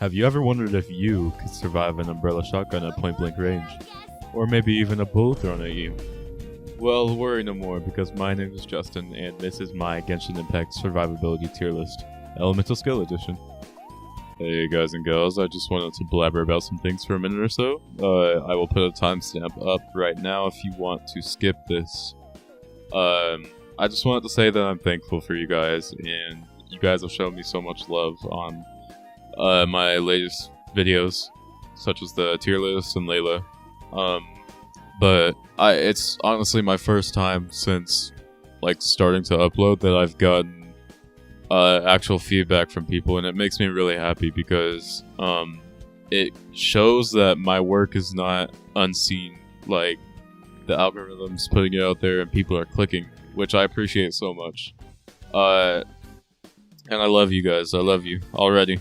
Have you ever wondered if you could survive an umbrella shotgun at point blank range? Or maybe even a bullet thrown at you? Well, worry no more, because my name is Justin, and this is my Genshin Impact Survivability Tier List, Elemental Skill Edition. Hey guys and gals, I just wanted to blabber about some things for a minute or so. I will put a timestamp up right now if you want to skip this. I just wanted to say that I'm thankful for you guys, and you guys have shown me so much love on my latest videos, such as the tier list and Layla. But it's honestly my first time since starting to upload that I've gotten actual feedback from people, and it makes me really happy because it shows that my work is not unseen. Like, the algorithm's putting it out there and people are clicking, which I appreciate so much. And I love you guys. I love you already.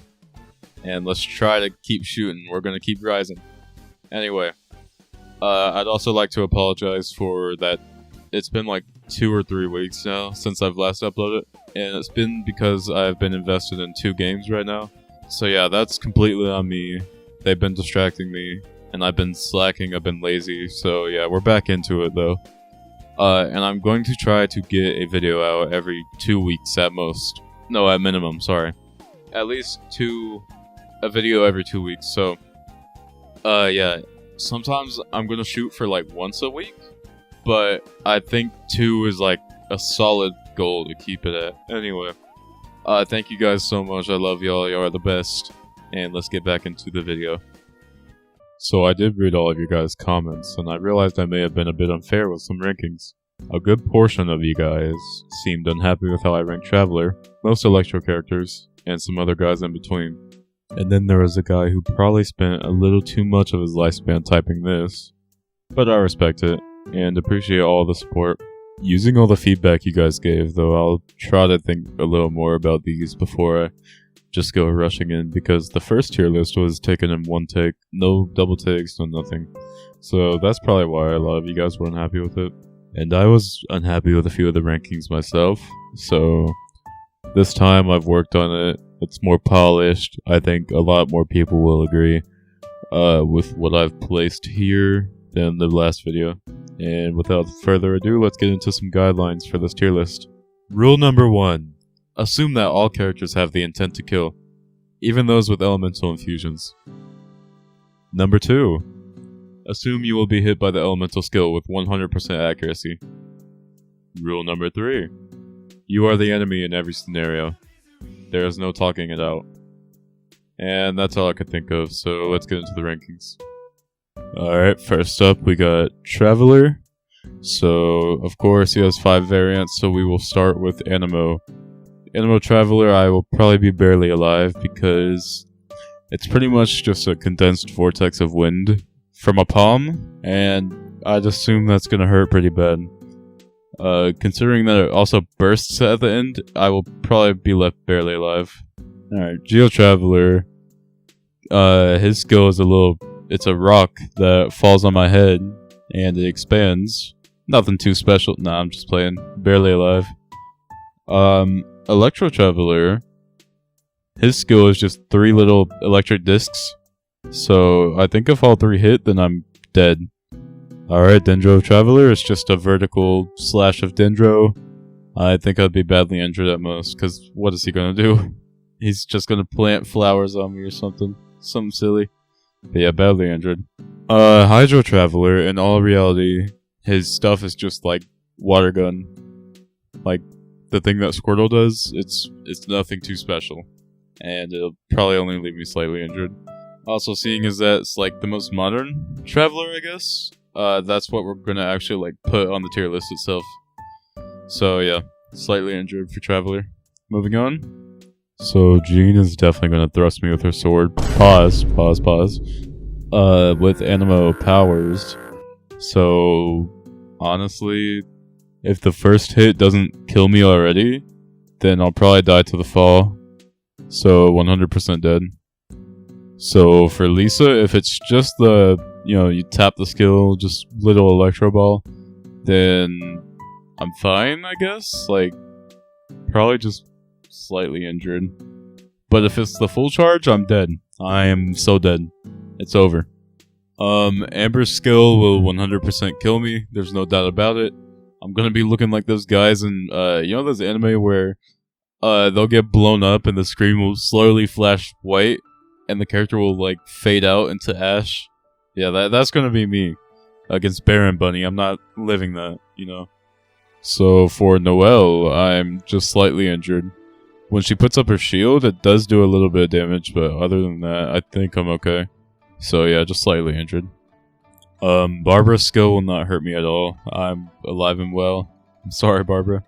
And let's try to keep shooting. We're gonna keep rising. Anyway, I'd also like to apologize for that. It's been like 2 or 3 weeks now since I've last uploaded, and it's been because I've been invested in 2 games right now. So yeah, that's completely on me. They've been distracting me, and I've been slacking, I've been lazy. So yeah, we're back into it though. And I'm going to try to get a video out every 2 weeks at most. No, at minimum, sorry. At least a video every 2 weeks. So, yeah. Sometimes I'm gonna shoot for like once a week, but I think 2 is like a solid goal to keep it at. Anyway, thank you guys so much. I love y'all. Y'all are the best. And let's get back into the video. So I did read all of your guys' comments, and I realized I may have been a bit unfair with some rankings. A good portion of you guys seemed unhappy with how I ranked Traveler, most Electro characters, and some other guys in between. And then there was a guy who probably spent a little too much of his lifespan typing this. But I respect it, and appreciate all the support. Using all the feedback you guys gave, though, I'll try to think a little more about these before I just go rushing in, because the first tier list was taken in one take. No double takes, no nothing. So that's probably why a lot of you guys weren't happy with it. And I was unhappy with a few of the rankings myself, so this time I've worked on it. It's more polished. I think a lot more people will agree with what I've placed here than the last video. And without further ado, let's get into some guidelines for this tier list. Rule number 1. Assume that all characters have the intent to kill, even those with elemental infusions. Number 2. Assume you will be hit by the elemental skill with 100% accuracy. Rule number 3. You are the enemy in every scenario. There is no talking it out. And that's all I could think of, so let's get into the rankings. Alright, first up we got Traveler. So, of course, he has 5 variants, so we will start with Animo. Animo Traveler, I will probably be barely alive because it's pretty much just a condensed vortex of wind from a palm, and I'd assume that's gonna hurt pretty bad. Considering that it also bursts at the end, I will probably be left barely alive. Alright, Geo Traveler. His skill is it's a rock that falls on my head, and it expands. Nothing too special. Nah, I'm just playing. Barely alive. Electro Traveler. His skill is just 3 little electric discs. So, I think if all 3 hit, then I'm dead. Alright, Dendro Traveler is just a vertical slash of Dendro. I think I'd be badly injured at most, because what is he gonna do? He's just gonna plant flowers on me or something. Something silly. But yeah, badly injured. Hydro Traveler, in all reality, his stuff is just like water gun. Like the thing that Squirtle does, it's nothing too special. And it'll probably only leave me slightly injured. Also, seeing as that it's like the most modern Traveler, I guess. That's what we're gonna actually put on the tier list itself. So yeah, slightly injured for Traveler. Moving on. So Jean is definitely gonna thrust me with her sword. Pause. With Animo powers. So honestly, if the first hit doesn't kill me already, then I'll probably die to the fall. So 100% dead. So for Lisa, if it's just you tap the skill, just little electro ball, then I'm fine, I guess. Probably just slightly injured. But if it's the full charge, I'm dead. I am so dead. It's over. Amber's skill will 100% kill me. There's no doubt about it. I'm gonna be looking like those guys in, you know those anime where, they'll get blown up and the screen will slowly flash white and the character will, like, fade out into ash? Yeah, that's gonna be me. Against Baron Bunny. I'm not living that, you know. So for Noelle, I'm just slightly injured. When she puts up her shield, it does do a little bit of damage, but other than that, I think I'm okay. So yeah, just slightly injured. Barbara's skill will not hurt me at all. I'm alive and well. I'm sorry, Barbara.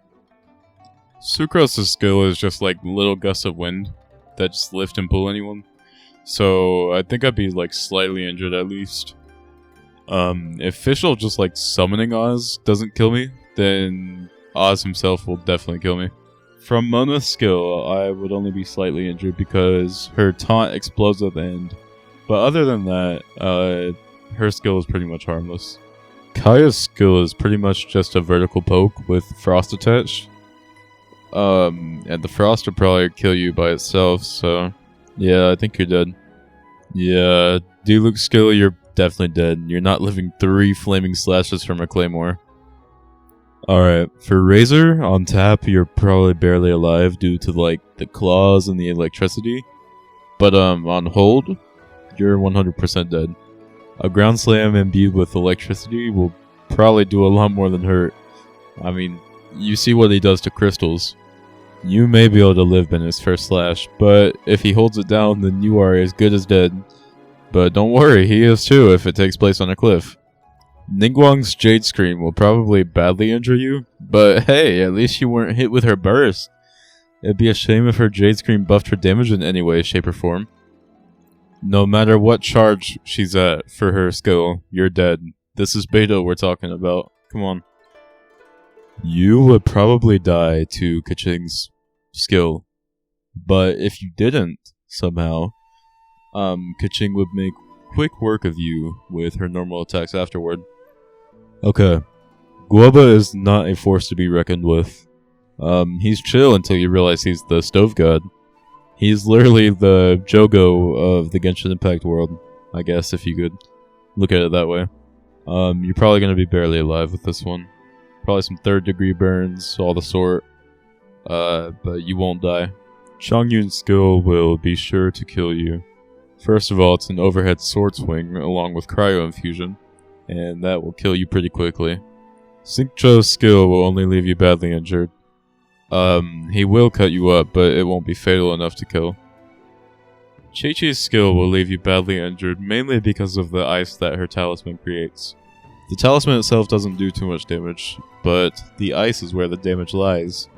Sucrose's skill is just like little gusts of wind that just lift and pull anyone. So I think I'd be like slightly injured at least. If Fischl just like summoning Oz doesn't kill me, then Oz himself will definitely kill me. From Mona's skill, I would only be slightly injured because her taunt explodes at the end. But other than that, her skill is pretty much harmless. Kaya's skill is pretty much just a vertical poke with frost attached. And the frost will probably kill you by itself, so yeah, I think you're dead. Yeah, Diluc's skill, you're definitely dead. You're not living 3 flaming slashes from a claymore. Alright, for Razor, on tap, you're probably barely alive due to, like, the claws and the electricity. But, on hold, you're 100% dead. A ground slam imbued with electricity will probably do a lot more than hurt. I mean, you see what he does to crystals. You may be able to live in his first slash, but if he holds it down, then you are as good as dead. But don't worry, he is too if it takes place on a cliff. Ningguang's Jade Scream will probably badly injure you, but hey, at least you weren't hit with her burst. It'd be a shame if her Jade Scream buffed her damage in any way, shape, or form. No matter what charge she's at for her skill, you're dead. This is Beta we're talking about. Come on. You would probably die to Kaching's skill, but if you didn't, somehow, Kaching would make quick work of you with her normal attacks afterward. Okay. Guoba is not a force to be reckoned with. He's chill until you realize he's the stove god. He's literally the Jogo of the Genshin Impact world, I guess, if you could look at it that way. You're probably going to be barely alive with this one. Probably some 3rd degree burns, all the sort. But you won't die. Chongyun's skill will be sure to kill you. First of all, it's an overhead sword swing along with cryo infusion, and that will kill you pretty quickly. Xingqiu's skill will only leave you badly injured. He will cut you up, but it won't be fatal enough to kill. Qiqi's skill will leave you badly injured, mainly because of the ice that her talisman creates. The talisman itself doesn't do too much damage, but the ice is where the damage lies.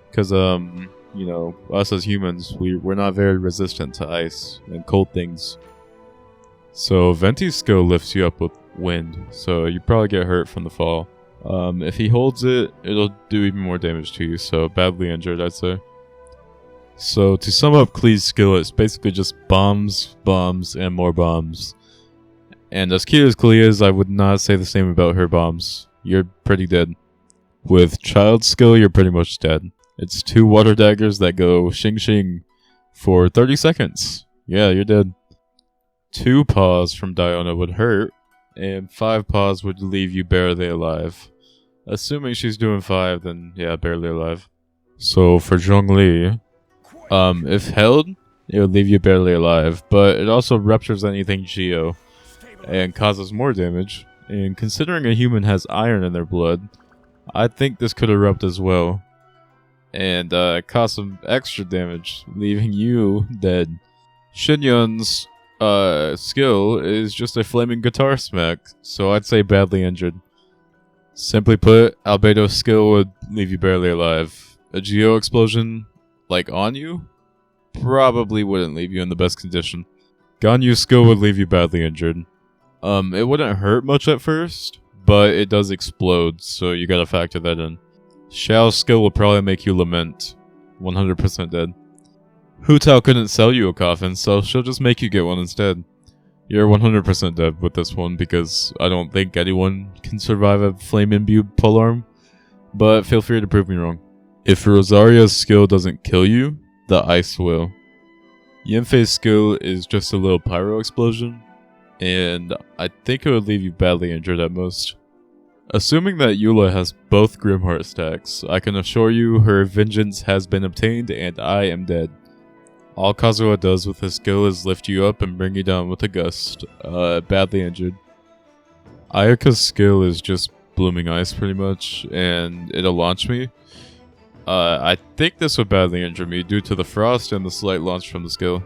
Because, you know, us as humans, we're not very resistant to ice and cold things. So Venti's skill lifts you up with wind, so you probably get hurt from the fall. If he holds it, it'll do even more damage to you, so badly injured, I'd say. So to sum up Klee's skill, it's basically just bombs, bombs, and more bombs. And as cute as Klee is, I would not say the same about her bombs. You're pretty dead. With Child's skill, you're pretty much dead. It's 2 water daggers that go shing shing for 30 seconds. Yeah, you're dead. 2 paws from Diona would hurt, and 5 paws would leave you barely alive. Assuming she's doing 5, then yeah, barely alive. So for Zhongli, if held, it would leave you barely alive, but it also ruptures anything Geo, and causes more damage. And considering a human has iron in their blood, I think this could erupt as well. And cause some extra damage, leaving you dead. Shinyun's skill is just a flaming guitar smack, so I'd say badly injured. Simply put, Albedo's skill would leave you barely alive. A geo explosion, like on you, probably wouldn't leave you in the best condition. Ganyu's skill would leave you badly injured. It wouldn't hurt much at first, but it does explode, so you gotta factor that in. Xiao's skill will probably make you lament. 100% dead. Hu Tao couldn't sell you a coffin, so she'll just make you get one instead. You're 100% dead with this one because I don't think anyone can survive a flame-imbued polearm, but feel free to prove me wrong. If Rosaria's skill doesn't kill you, the ice will. Yenfei's skill is just a little pyro explosion, and I think it would leave you badly injured at most. Assuming that Eula has both Grimheart stacks, I can assure you her vengeance has been obtained and I am dead. All Kazuha does with his skill is lift you up and bring you down with a gust, badly injured. Ayaka's skill is just blooming ice pretty much, and it'll launch me. I think this would badly injure me due to the frost and the slight launch from the skill.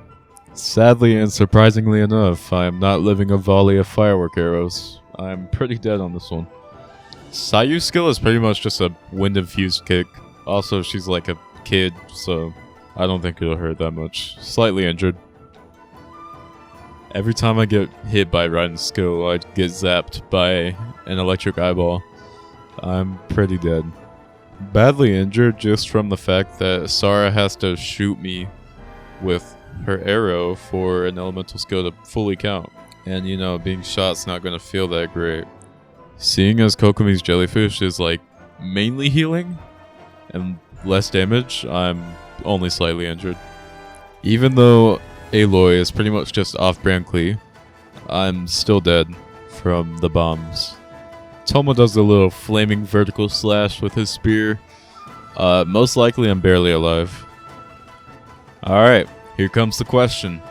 Sadly and surprisingly enough, I am not living a volley of firework arrows. I'm pretty dead on this one. Sayu's skill is pretty much just a wind-infused kick. Also, she's like a kid, so I don't think it'll hurt that much. Slightly injured. Every time I get hit by Raiden's skill, I get zapped by an electric eyeball. I'm pretty dead. Badly injured just from the fact that Sara has to shoot me with her arrow for an elemental skill to fully count. And you know, being shot's not gonna feel that great. Seeing as Kokomi's jellyfish is like mainly healing and less damage, I'm only slightly injured. Even though Aloy is pretty much just off-brand Klee, I'm still dead from the bombs. Tomo does a little flaming vertical slash with his spear. Most likely I'm barely alive. Alright, here comes the question.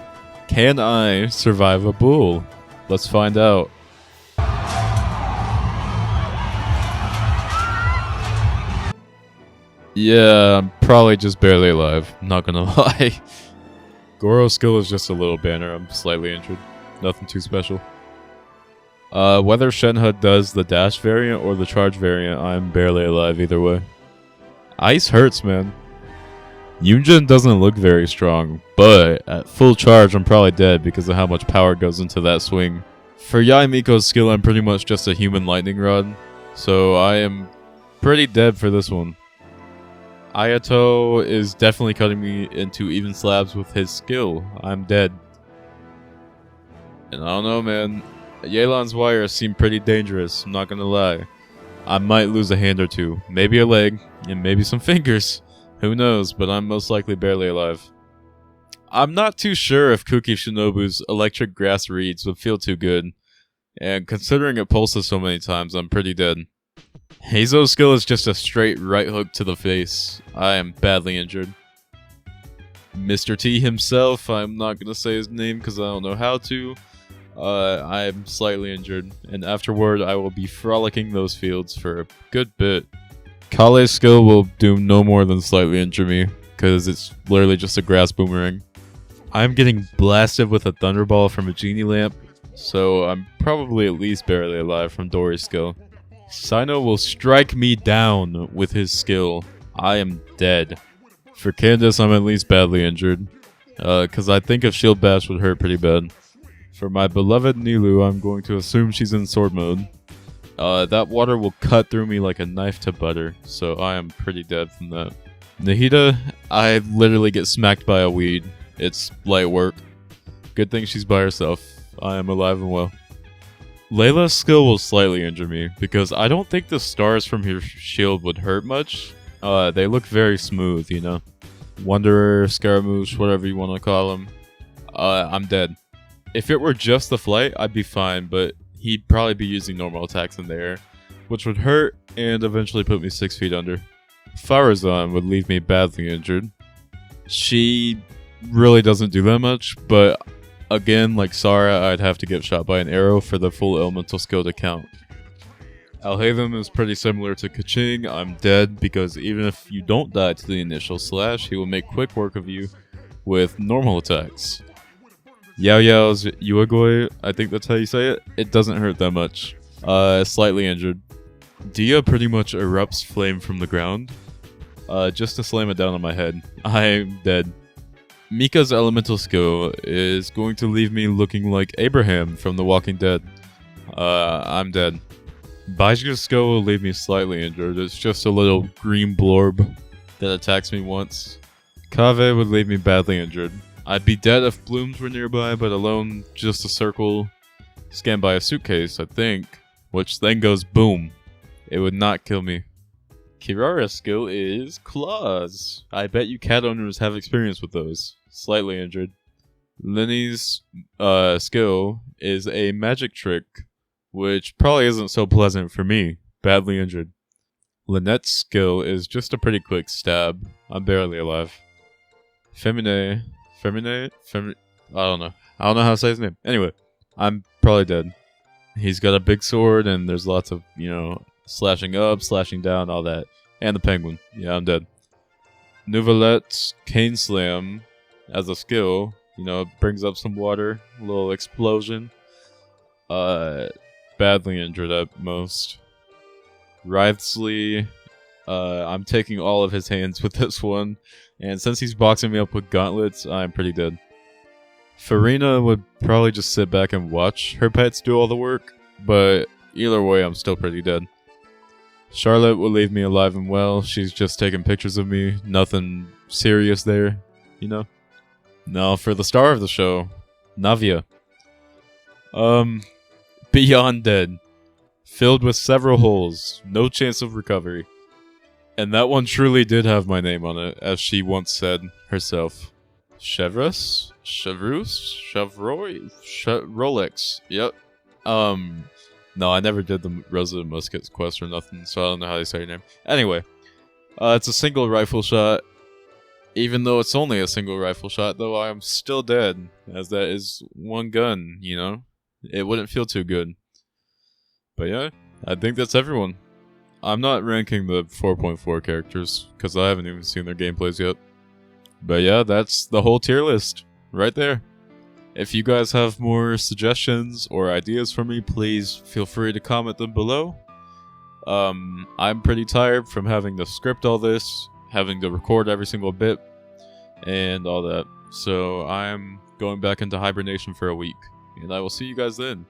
Can I survive a bull? Let's find out. Yeah, I'm probably just barely alive, not gonna lie. Goro's skill is just a little banner, I'm slightly injured. Nothing too special. Whether Shenhe does the dash variant or the charge variant, I'm barely alive either way. Ice hurts, man. Yunjin doesn't look very strong, but at full charge I'm probably dead because of how much power goes into that swing. For Yae Miko's skill, I'm pretty much just a human lightning rod, so I am pretty dead for this one. Ayato is definitely cutting me into even slabs with his skill. I'm dead. And I don't know, man. Yelan's wires seem pretty dangerous, I'm not gonna lie. I might lose a hand or two, maybe a leg, and maybe some fingers. Who knows, but I'm most likely barely alive. I'm not too sure if Kuki Shinobu's electric grass reeds would feel too good. And considering it pulses so many times, I'm pretty dead. Heizo's skill is just a straight right hook to the face. I am badly injured. Mr. T himself, I'm not gonna say his name because I don't know how to. I'm slightly injured, and afterward I will be frolicking those fields for a good bit. Kale's skill will do no more than slightly injure me, because it's literally just a grass boomerang. I'm getting blasted with a thunderball from a genie lamp, so I'm probably at least barely alive from Dory's skill. Sino will strike me down with his skill. I am dead. For Candace, I'm at least badly injured, because I think a shield bash would hurt pretty bad. For my beloved Nilou, I'm going to assume she's in sword mode. That water will cut through me like a knife to butter, so I am pretty dead from that. Nahida, I literally get smacked by a weed. It's light work. Good thing she's by herself. I am alive and well. Layla's skill will slightly injure me, because I don't think the stars from her shield would hurt much. They look very smooth, you know? Wanderer, Scaramouche, whatever you want to call them. I'm dead. If it were just the flight, I'd be fine, but he'd probably be using normal attacks in the air, which would hurt and eventually put me 6 feet under. Farazan would leave me badly injured. She really doesn't do that much, but again, like Sara, I'd have to get shot by an arrow for the full elemental skill to count. Alhaitham is pretty similar to Kaching. I'm dead because even if you don't die to the initial slash, he will make quick work of you with normal attacks. Yao Yao's Uagoi, I think that's how you say it. It doesn't hurt that much. Slightly injured. Dia pretty much erupts flame from the ground, just to slam it down on my head. I'm dead. Mika's elemental skill is going to leave me looking like Abraham from The Walking Dead. I'm dead. Baizhi's skill will leave me slightly injured. It's just a little green blorb that attacks me once. Kave would leave me badly injured. I'd be dead if blooms were nearby, but alone, just a circle scanned by a suitcase, I think, which then goes boom. It would not kill me. Kirara's skill is claws. I bet you cat owners have experience with those. Slightly injured. Lenny's skill is a magic trick, which probably isn't so pleasant for me, badly injured. Lynette's skill is just a pretty quick stab. I'm barely alive. Femine, I don't know. I don't know how to say his name. Anyway, I'm probably dead. He's got a big sword, and there's lots of, slashing up, slashing down, all that. And the penguin. Yeah, I'm dead. Nouvelette's Cane Slam as a skill, brings up some water, a little explosion. Badly injured at most. Writhsley, I'm taking all of his hands with this one, and since he's boxing me up with gauntlets, I'm pretty dead. Farina would probably just sit back and watch her pets do all the work, but either way, I'm still pretty dead. Charlotte will leave me alive and well. She's just taking pictures of me. Nothing serious there, Now, for the star of the show, Navia. Beyond dead. Filled with several holes. No chance of recovery. And that one truly did have my name on it, as she once said herself. Chevrolet? Rolex. Yep. No, I never did the Rosa Muskets quest or nothing, so I don't know how they say your name. Anyway, it's a single rifle shot. Even though it's only a single rifle shot, though, I am still dead, as that is one gun, It wouldn't feel too good. But yeah, I think that's everyone. I'm not ranking the 4.4 characters, because I haven't even seen their gameplays yet. But yeah, that's the whole tier list, right there. If you guys have more suggestions or ideas for me, please feel free to comment them below. I'm pretty tired from having to script all this, having to record every single bit, and all that. So I'm going back into hibernation for a week, and I will see you guys then.